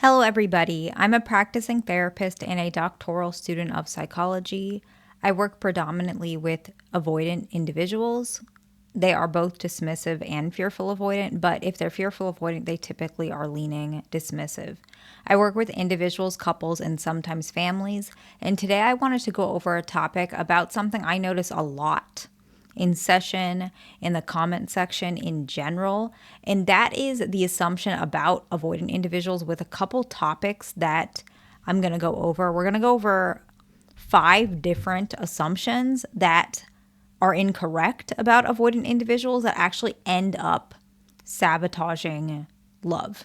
Hello, everybody. I'm a practicing therapist and a doctoral student of psychology. I work predominantly with avoidant individuals. They are both dismissive and fearful avoidant, but if they're fearful avoidant, they typically are leaning dismissive. I work with individuals, couples, and sometimes families. And today I wanted to go over a topic about something I notice a lot in session, in the comment section in general. And that is the assumption about avoidant individuals with a couple topics that I'm going to go over. We're going to go over 5 different assumptions that are incorrect about avoidant individuals that actually end up sabotaging love.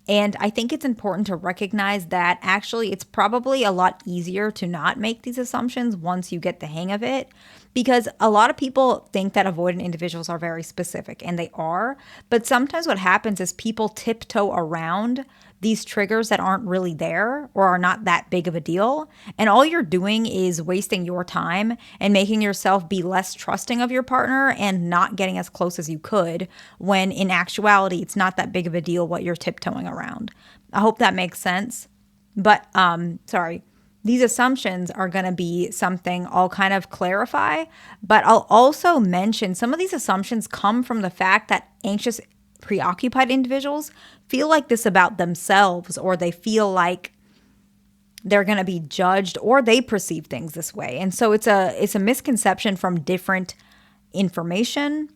And I think it's important to recognize that actually it's probably a lot easier to not make these assumptions once you get the hang of it, because a lot of people think that avoidant individuals are very specific, and they are. But sometimes what happens is people tiptoe around these triggers that aren't really there or are not that big of a deal. And all you're doing is wasting your time and making yourself be less trusting of your partner and not getting as close as you could, when in actuality, it's not that big of a deal what you're tiptoeing around. I hope that makes sense. But, these assumptions are going to be something I'll kind of clarify, but I'll also mention some of these assumptions come from the fact that anxious, preoccupied individuals feel like this about themselves, or they feel like they're going to be judged, or they perceive things this way. And so it's a misconception from different information,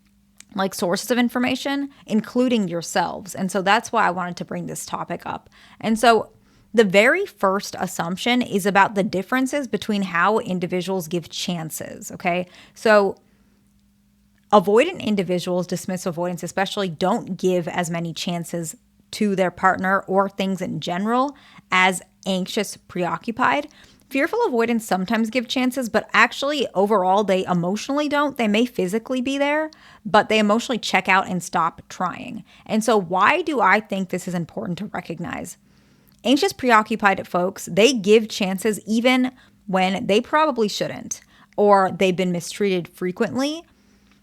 like sources of information, including yourselves. And so that's why I wanted to bring this topic up. And so the very first assumption is about the differences between how individuals give chances, okay? So avoidant individuals, dismissive avoidance especially, don't give as many chances to their partner or things in general as anxious, preoccupied. Fearful avoidants sometimes give chances, but actually overall they emotionally don't. They may physically be there, but they emotionally check out and stop trying. And so why do I think this is important to recognize? Anxious, preoccupied folks, they give chances even when they probably shouldn't, or they've been mistreated frequently.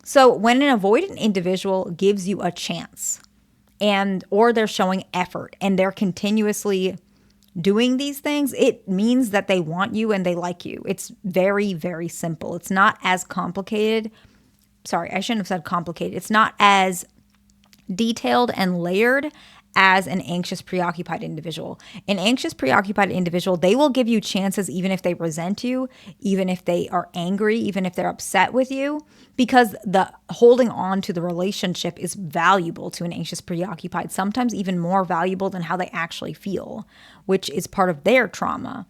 So when an avoidant individual gives you a chance, or they're showing effort and they're continuously doing these things, it means that they want you and they like you. It's very, very simple. It's not as complicated. Sorry, I shouldn't have said complicated. It's not as detailed and layered as an anxious, preoccupied individual. An anxious, preoccupied individual, they will give you chances even if they resent you, even if they are angry, even if they're upset with you, because the holding on to the relationship is valuable to an anxious, preoccupied, sometimes even more valuable than how they actually feel, which is part of their trauma.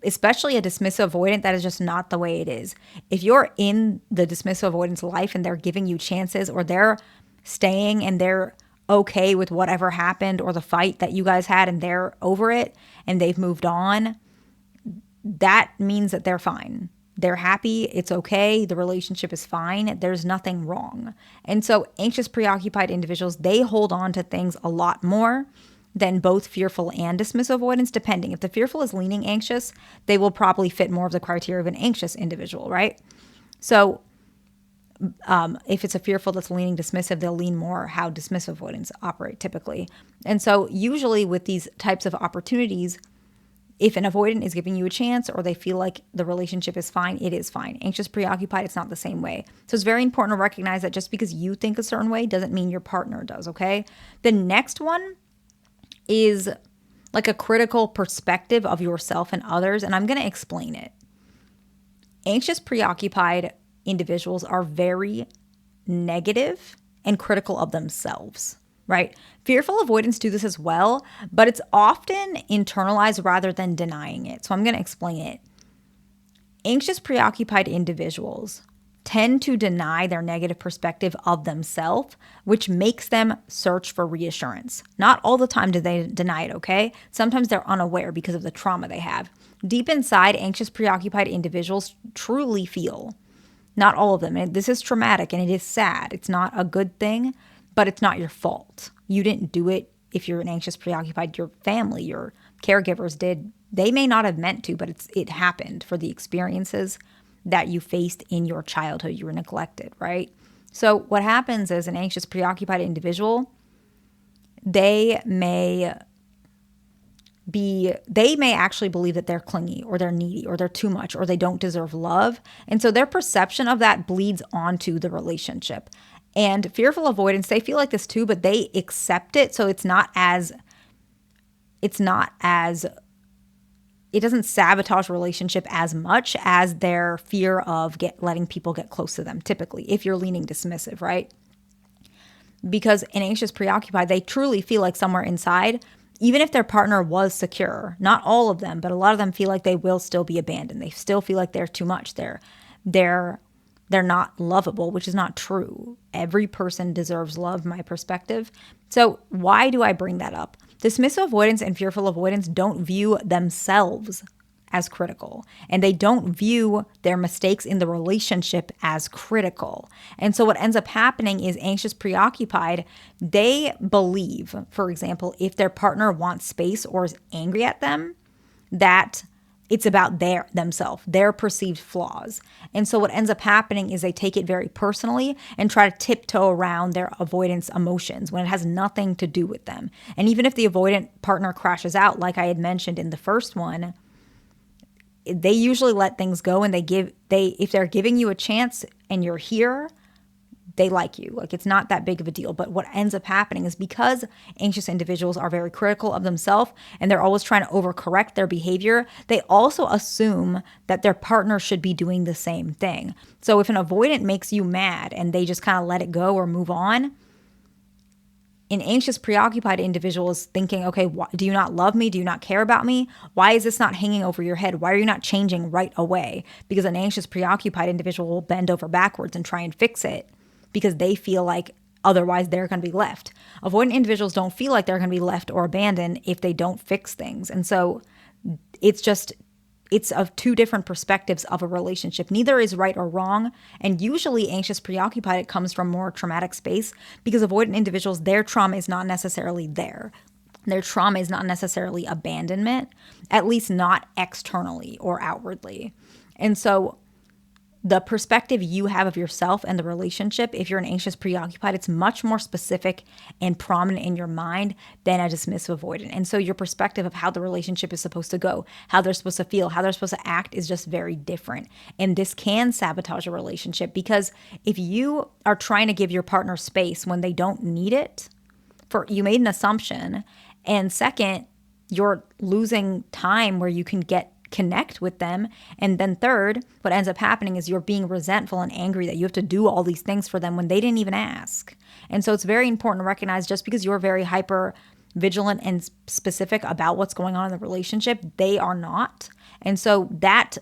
Especially a dismissive avoidant, that is just not the way it is. If you're in the dismissive avoidance life and they're giving you chances, or they're staying and they're okay with whatever happened or the fight that you guys had and they're over it and they've moved on, that means that they're fine. They're happy. It's okay. The relationship is fine. There's nothing wrong. And so anxious, preoccupied individuals, they hold on to things a lot more than both fearful and dismissive avoidance, depending. If the fearful is leaning anxious, they will probably fit more of the criteria of an anxious individual, right? So if it's a fearful that's leaning dismissive, they'll lean more how dismissive avoidants operate typically. And so usually with these types of opportunities, if an avoidant is giving you a chance or they feel like the relationship is fine, it is fine. Anxious, preoccupied, it's not the same way. So it's very important to recognize that just because you think a certain way doesn't mean your partner does, okay? The next one is like a critical perspective of yourself and others, and I'm going to explain it. Anxious, preoccupied individuals are very negative and critical of themselves, right? Fearful avoidants do this as well, but it's often internalized rather than denying it. So I'm going to explain it. Anxious, preoccupied individuals tend to deny their negative perspective of themselves, which makes them search for reassurance. Not all the time do they deny it, okay? Sometimes they're unaware because of the trauma they have. Deep inside, anxious, preoccupied individuals truly feel. Not all of them. And this is traumatic and it is sad. It's not a good thing, but it's not your fault. You didn't do it. If you're an anxious, preoccupied, your family, your caregivers did. They may not have meant to, but it happened for the experiences that you faced in your childhood. You were neglected, right? So what happens is an anxious, preoccupied individual, they may they may actually believe that they're clingy or they're needy or they're too much or they don't deserve love. And so their perception of that bleeds onto the relationship. And fearful avoidance, they feel like this too, but they accept it. So it doesn't sabotage relationship as much as their fear of letting people get close to them, typically, if you're leaning dismissive, right? Because in anxious preoccupied, they truly feel like somewhere inside, even if their partner was secure, not all of them, but a lot of them feel like they will still be abandoned. They still feel like they're too much. They're not lovable, which is not true. Every person deserves love, my perspective. So why do I bring that up? Dismissive avoidance and fearful avoidance don't view themselves as critical, and they don't view their mistakes in the relationship as critical. And so what ends up happening is anxious preoccupied, they believe, for example, if their partner wants space or is angry at them, that it's about themselves, their perceived flaws. And so what ends up happening is they take it very personally and try to tiptoe around their avoidance emotions when it has nothing to do with them. And even if the avoidant partner crashes out, like I had mentioned in the first one, they usually let things go, and if they're giving you a chance and you're here, they like you. Like, it's not that big of a deal. But what ends up happening is because anxious individuals are very critical of themselves and they're always trying to overcorrect their behavior, they also assume that their partner should be doing the same thing. So if an avoidant makes you mad and they just kind of let it go or move on, an anxious preoccupied individual is thinking, okay, do you not love me? Do you not care about me? Why is this not hanging over your head? Why are you not changing right away? Because an anxious preoccupied individual will bend over backwards and try and fix it because they feel like otherwise they're going to be left. Avoidant individuals don't feel like they're going to be left or abandoned if they don't fix things. And so it's of two different perspectives of a relationship. Neither is right or wrong. And usually anxious preoccupied, it comes from more traumatic space, because avoidant individuals, their trauma is not necessarily there. Their trauma is not necessarily abandonment, at least not externally or outwardly. And so the perspective you have of yourself and the relationship, if you're an anxious preoccupied, it's much more specific and prominent in your mind than a dismissive avoidant. And so your perspective of how the relationship is supposed to go, how they're supposed to feel, how they're supposed to act is just very different. And this can sabotage a relationship, because if you are trying to give your partner space when they don't need it, you made an assumption. And second, you're losing time where you can connect with them. And then third, what ends up happening is you're being resentful and angry that you have to do all these things for them when they didn't even ask. And so it's very important to recognize, just because you're very hyper vigilant and specific about what's going on in the relationship, they are not. And so that's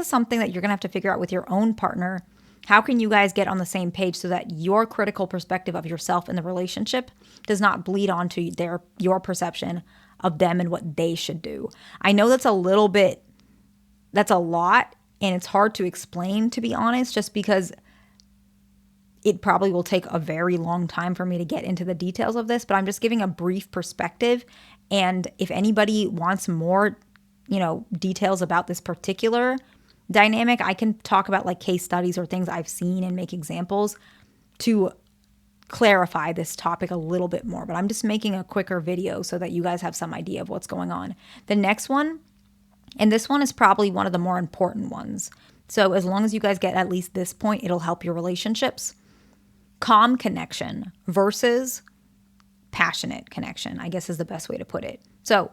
something that you're going to have to figure out with your own partner. How can you guys get on the same page so that your critical perspective of yourself in the relationship does not bleed onto your perception of them and what they should do? I know that's a lot, and it's hard to explain, to be honest, just because it probably will take a very long time for me to get into the details of this, but I'm just giving a brief perspective. And if anybody wants more, details about this particular dynamic, I can talk about like case studies or things I've seen and make examples to clarify this topic a little bit more. But I'm just making a quicker video so that you guys have some idea of what's going on. The next one, and this one is probably one of the more important ones. So as long as you guys get at least this point, it'll help your relationships. Calm connection versus passionate connection, I guess is the best way to put it. So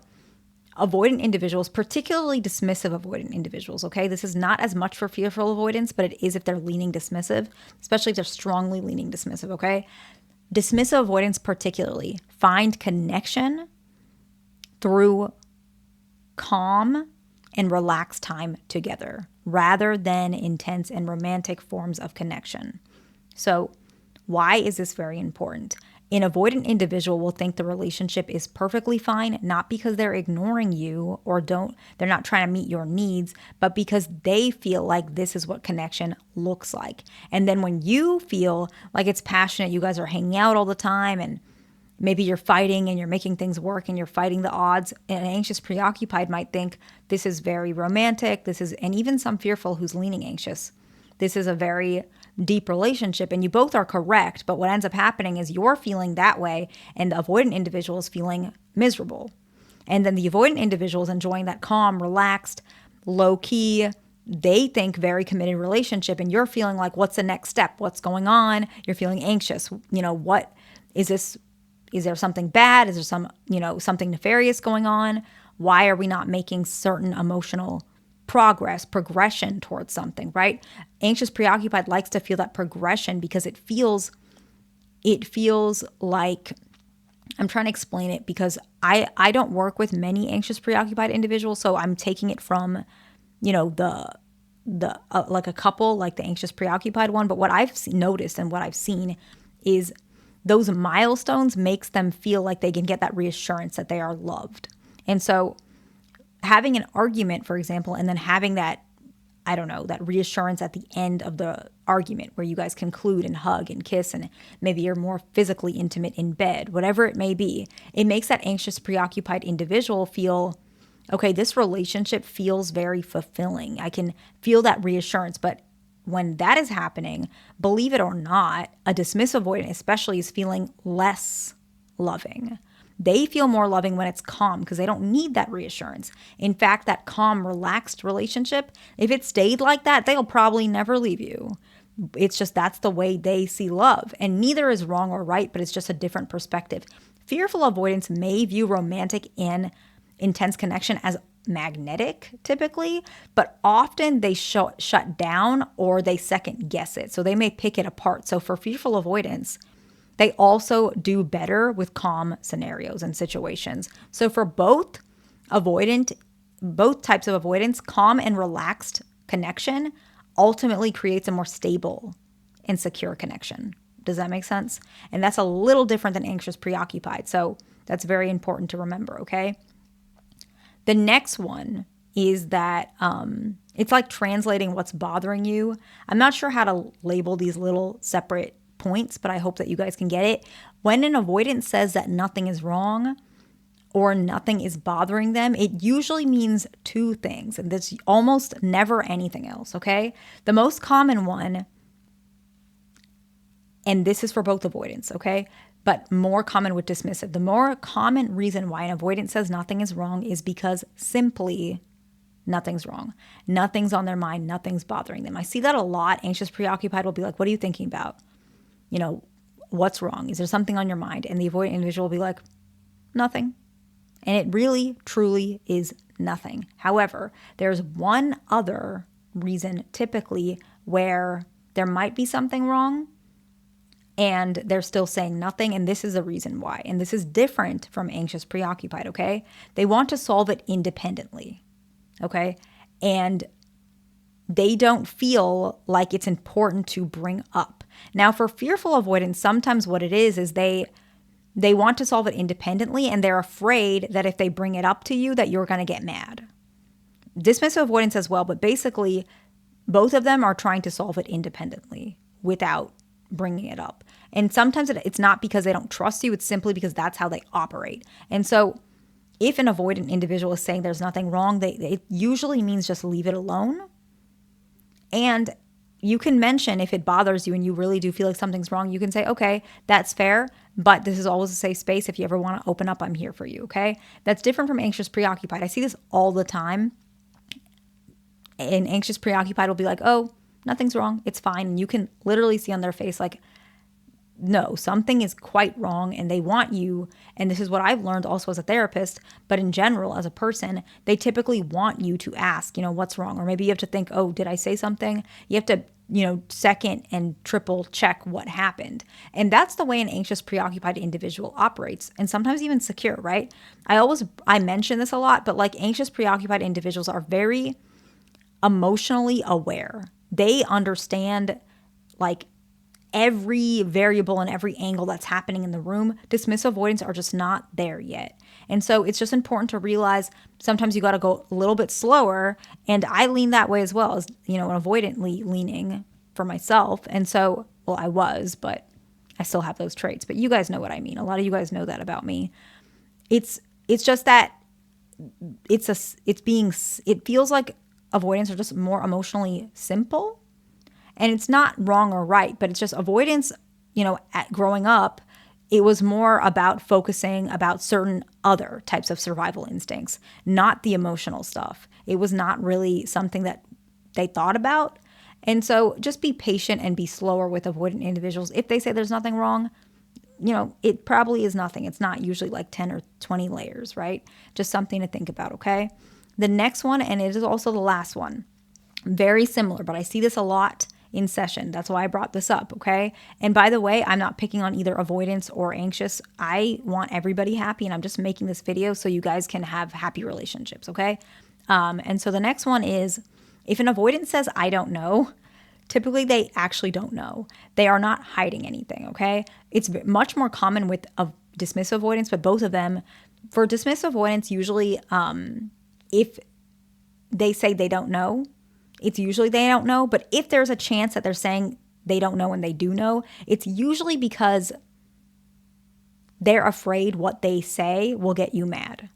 avoidant individuals, particularly dismissive avoidant individuals, okay? This is not as much for fearful avoidance, but it is if they're leaning dismissive, especially if they're strongly leaning dismissive, okay? Dismissive avoidance particularly find connection through calm and relaxed time together rather than intense and romantic forms of connection. So why is this very important? An avoidant individual will think the relationship is perfectly fine, not because they're ignoring you or they're not trying to meet your needs, but because they feel like this is what connection looks like. And then when you feel like it's passionate, you guys are hanging out all the time, and maybe you're fighting and you're making things work and you're fighting the odds. An anxious preoccupied might think this is very romantic. And even some fearful who's leaning anxious, this is a very deep relationship, and you both are correct. But what ends up happening is you're feeling that way and the avoidant individual is feeling miserable. And then the avoidant individual is enjoying that calm, relaxed, low key, they think very committed relationship, and you're feeling like, what's the next step? What's going on? You're feeling anxious. What is this? Is there something bad? Is there something nefarious going on? Why are we not making certain emotional progression towards something, right? Anxious preoccupied likes to feel that progression because it feels like, I'm trying to explain it because I don't work with many anxious preoccupied individuals, so I'm taking it from, the like a couple, like the anxious preoccupied one. But what I've noticed and what I've seen is those milestones makes them feel like they can get that reassurance that they are loved. And so having an argument, for example, and then having that, I don't know, that reassurance at the end of the argument where you guys conclude and hug and kiss, and maybe you're more physically intimate in bed, whatever it may be, it makes that anxious preoccupied individual feel, okay, this relationship feels very fulfilling. I can feel that reassurance. But when that is happening, believe it or not, a dismissive avoidant especially is feeling less loving. They feel more loving when it's calm because they don't need that reassurance. In fact, that calm, relaxed relationship, if it stayed like that, they'll probably never leave you. It's just that's the way they see love. And neither is wrong or right, but it's just a different perspective. Fearful avoidants may view romantic and intense connection as magnetic typically, but often they shut down or they second guess it. So they may pick it apart. So for fearful avoidance, they also do better with calm scenarios and situations. So for both types of avoidance, calm and relaxed connection ultimately creates a more stable and secure connection. Does that make sense? And that's a little different than anxious preoccupied. So that's very important to remember, okay? The next one is that it's like translating what's bothering you. I'm not sure how to label these little separate points, but I hope that you guys can get it. When an avoidant says that nothing is wrong or nothing is bothering them, it usually means two things, and that's almost never anything else, okay? The most common one, and this is for both avoidants, okay? But more common with dismissive. The more common reason why an avoidant says nothing is wrong is because simply nothing's wrong. Nothing's on their mind. Nothing's bothering them. I see that a lot. Anxious preoccupied will be like, what are you thinking about? What's wrong? Is there something on your mind? And the avoidant individual will be like, nothing. And it really, truly is nothing. However, there's one other reason typically where there might be something wrong and they're still saying nothing. And this is the reason why. And this is different from anxious preoccupied, okay? They want to solve it independently, okay? And they don't feel like it's important to bring up. Now, for fearful avoidance, sometimes what it is they want to solve it independently, and they're afraid that if they bring it up to you, that you're going to get mad. Dismissive avoidance as well, but basically, both of them are trying to solve it independently without bringing it up. And sometimes it's not because they don't trust you, it's simply because that's how they operate. And so if an avoidant individual is saying there's nothing wrong, it usually means just leave it alone. And you can mention if it bothers you and you really do feel like something's wrong, you can say, okay, that's fair, but this is always a safe space. If you ever want to open up, I'm here for you, okay? That's different from anxious preoccupied. I see this all the time. And anxious preoccupied will be like, oh, nothing's wrong, it's fine. And you can literally see on their face like, no, something is quite wrong and they want you. And this is what I've learned also as a therapist, but in general, as a person, they typically want you to ask, what's wrong? Or maybe you have to think, oh, did I say something? You have to, second and triple check what happened. And that's the way an anxious preoccupied individual operates, and sometimes even secure, right? I mention this a lot, but like anxious preoccupied individuals are very emotionally aware. They understand like every variable and every angle that's happening in the room. Dismissive avoidants are just not there yet. And so it's just important to realize sometimes you got to go a little bit slower. And I lean that way as well as, an avoidantly leaning for myself. And so, well, I was, but I still have those traits. But you guys know what I mean. A lot of you guys know that about me. It's just that it feels like avoidants are just more emotionally simple. And it's not wrong or right, but it's just avoidance, growing up, It was more about focusing about certain other types of survival instincts, not the emotional stuff. It was not really something that they thought about. And so just be patient and be slower with avoidant individuals. If they say there's nothing wrong, it probably is nothing. It's not usually like 10 or 20 layers, right? Just something to think about, okay? The next one, and it is also the last one, very similar, but I see this a lot in session. That's why I brought this up, okay? And by the way, I'm not picking on either avoidance or anxious. I want everybody happy, and I'm just making this video so you guys can have happy relationships, okay? And so the next one is, if an avoidant says, I don't know, typically they actually don't know. They are not hiding anything, okay? It's much more common with dismissive avoidance, but both of them, for dismissive avoidance, usually if they say they don't know, it's usually they don't know. But if there's a chance that they're saying they don't know and they do know, it's usually because they're afraid what they say will get you mad.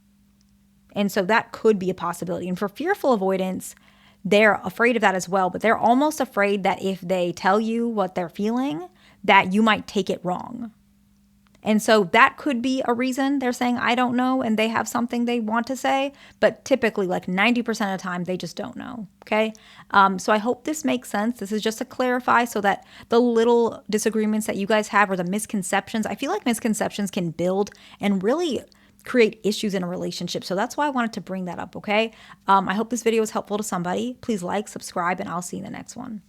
And so that could be a possibility. And for fearful avoidance, they're afraid of that as well, but they're almost afraid that if they tell you what they're feeling, that you might take it wrong. And so that could be a reason they're saying, I don't know, and they have something they want to say, but typically like 90% of the time, they just don't know, okay? So I hope this makes sense. This is just to clarify so that the little disagreements that you guys have or the misconceptions, I feel like misconceptions can build and really create issues in a relationship. So that's why I wanted to bring that up, okay? I hope this video was helpful to somebody. Please like, subscribe, and I'll see you in the next one.